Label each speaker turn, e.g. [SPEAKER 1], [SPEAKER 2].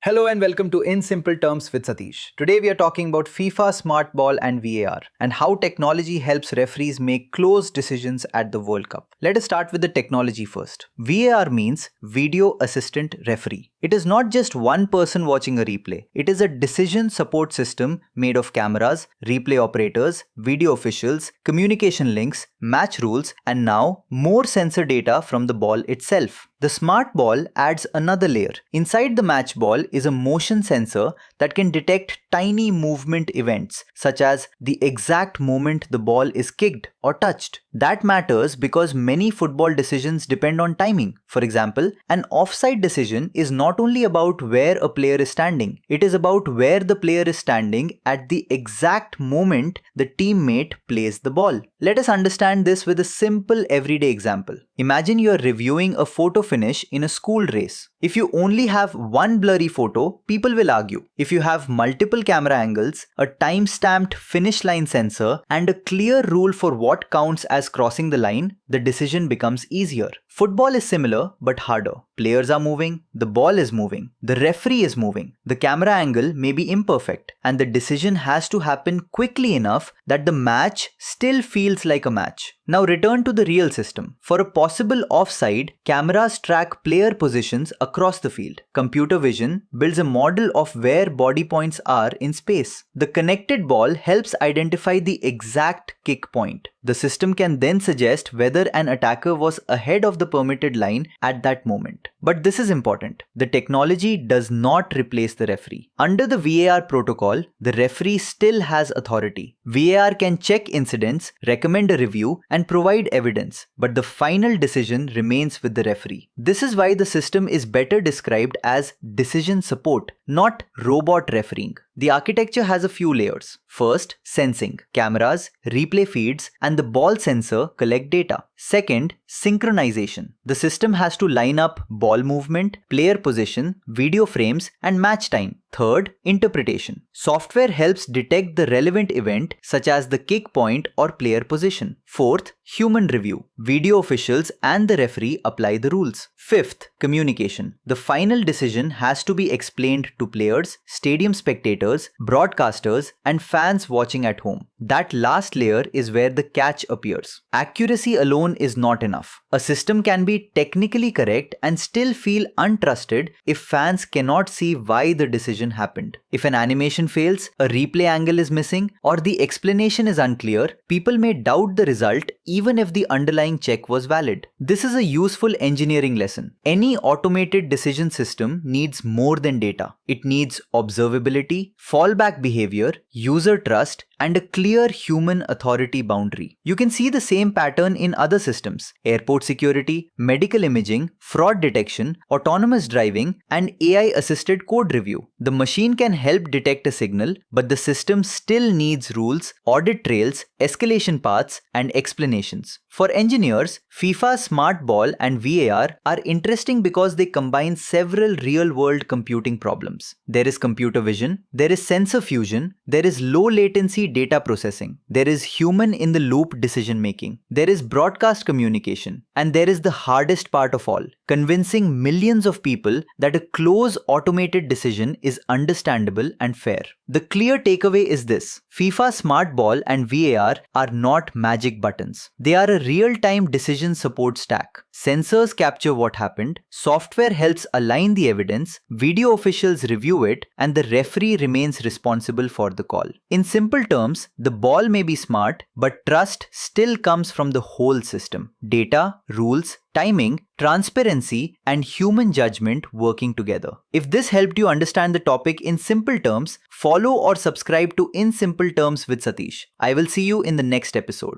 [SPEAKER 1] Hello and welcome to In Simple Terms with Satish. Today we are talking about FIFA Smart Ball and VAR and how technology helps referees make close decisions at the World Cup. Let us start with the technology first. VAR means Video Assistant Referee. It is not just one person watching a replay. It is a decision support system made of cameras, replay operators, video officials, communication links, match rules, and now more sensor data from the ball itself. The smart ball adds another layer. Inside the match ball is a motion sensor that can detect tiny movement events, such as the exact moment the ball is kicked or touched. That matters because many football decisions depend on timing. For example, an offside decision is not only about where a player is standing, it is about where the player is standing at the exact moment the teammate plays the ball. Let us understand this with a simple everyday example. Imagine you are reviewing a photo finish in a school race. If you only have one blurry photo, people will argue. If you have multiple camera angles, a time-stamped finish line sensor, and a clear rule for what counts as crossing the line, the decision becomes easier. Football is similar but harder. Players are moving, the ball is moving, the referee is moving, the camera angle may be imperfect, and the decision has to happen quickly enough that the match still feels like a match. Now return to the real system. For a possible offside, cameras track player positions across the field. Computer vision builds a model of where body points are in space. The connected ball helps identify the exact kick point. The system can then suggest whether an attacker was ahead of the permitted line at that moment. But this is important. The technology does not replace the referee. Under the VAR protocol, the referee still has authority. VAR can check incidents, recommend a review, and provide evidence, but the final decision remains with the referee. This is why the system is better described as decision support, not robot refereeing. The architecture has a few layers. First, sensing. Cameras, replay feeds, and the ball sensor collect data. Second, synchronization. The system has to line up ball movement, player position, video frames, and match time. Third, interpretation. Software helps detect the relevant event such as the kick point or player position. Fourth, human review. Video officials and the referee apply the rules. Fifth, communication. The final decision has to be explained to players, stadium spectators, broadcasters, and fans watching at home. That last layer is where the catch appears. Accuracy alone is not enough. A system can be technically correct and still feel untrusted if fans cannot see why the decision happened. If an animation fails, a replay angle is missing, or the explanation is unclear, people may doubt the result even if the underlying check was valid. This is a useful engineering lesson. Any automated decision system needs more than data. It needs observability, fallback behavior, user trust, and a clear human authority boundary. You can see the same pattern in other systems: airport security, medical imaging, fraud detection, autonomous driving, and AI-assisted code review. The machine can help detect a signal, but the system still needs rules, audit trails, escalation paths, and explanations. For engineers, FIFA Smart Ball and VAR are interesting because they combine several real-world computing problems. There is computer vision, there is sensor fusion, there is low-latency data processing, there is human-in-the-loop decision-making, there is broadcast communication, and there is the hardest part of all: convincing millions of people that a close automated decision is understandable and fair. The clear takeaway is this: FIFA Smart Ball and VAR are not magic buttons. They are a real-time decision support stack. Sensors capture what happened, software helps align the evidence, video officials review it, and the referee remains responsible for the call. In simple terms, the ball may be smart, but trust still comes from the whole system: data, rules, timing, transparency, and human judgment working together. If this helped you understand the topic in simple terms, follow or subscribe to In Simple Terms with Satish. I will see you in the next episode.